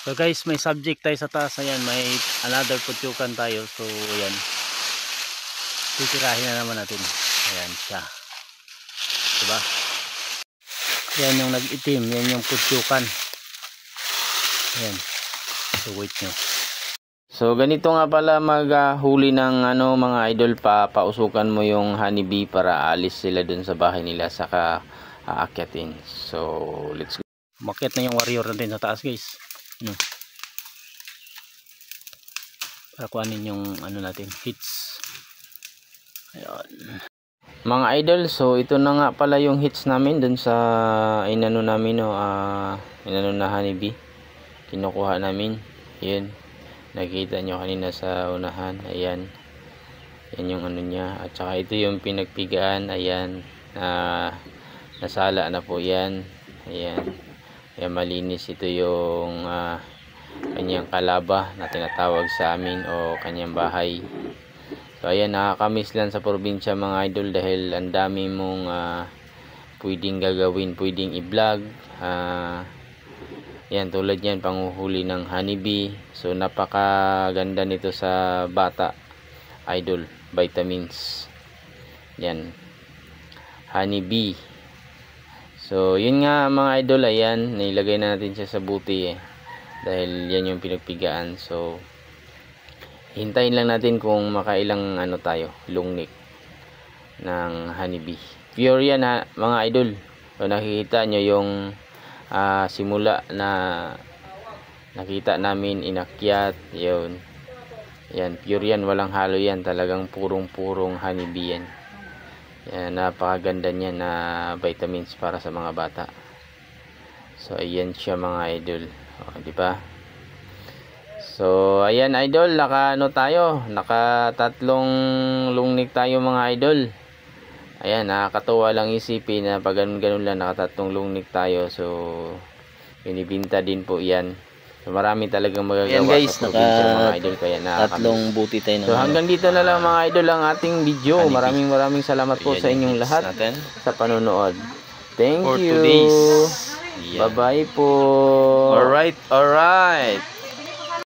So guys, may subject tayo sa taas. Ayan, may another putyukan tayo. So ayan, titirahin na naman natin. Ayan siya, diba? Yan yung nag-itim, yan yung putyukan. Ayan, so wait nyo. So ganito nga pala maghuli ng mga idol, pausukan mo yung honeybee para alis sila dun sa bahay nila, saka aakyatin. So let's go. Makyat na yung warrior natin sa taas guys. Para kuhanin yung natin, hits. Ayan. Mga idol, so ito na nga pala yung hits namin dun sa inano namin, inano na honeybee. Kinukuha namin. Yun. Nakita nyo kanina sa unahan. Ayan. Yan yung niya. At saka ito yung pinagpigaan. Ayan. Nasala na po yan. Ayan. Ayan, malinis. Ito yung kanyang kalaba na tinatawag sa amin o kanyang bahay. So ayan, nakakamiss lang sa probinsya mga idol dahil ang dami mong pwedeng gagawin, pwedeng i-vlog. Yan, tulad yan, panguhuli ng honeybee. So napakaganda nito sa bata idol, vitamins. Yan, honeybee. So yun nga mga idol, ayan, nilagay na natin siya sa buti dahil yan yung pinagpigaan. So hintayin lang natin kung makailang tayo, lungnik ng honeybee. Pure yan mga idol. So nakikita nyo yung simula na nakita namin, inakyat, yun. Yan, pure yan, walang halo yan, talagang purong honeybee yan. Yan, napakaganda niya na vitamins para sa mga bata. So ayan siya mga idol, di ba? So ayan idol, naka tatlong lungnik tayo mga idol. Ayan, nakakatuwa lang isipin na pag ganun lang, nakatatlong lungnik tayo. So binibinta din po yan. So marami talagang magagawa guys, sa probinsya mga idol, kaya tatlong buti tayo. So hanggang dito na lang mga idol ang ating video. Maraming salamat po sa inyong lahat sa panonood. Thank you. Bye bye po. Alright.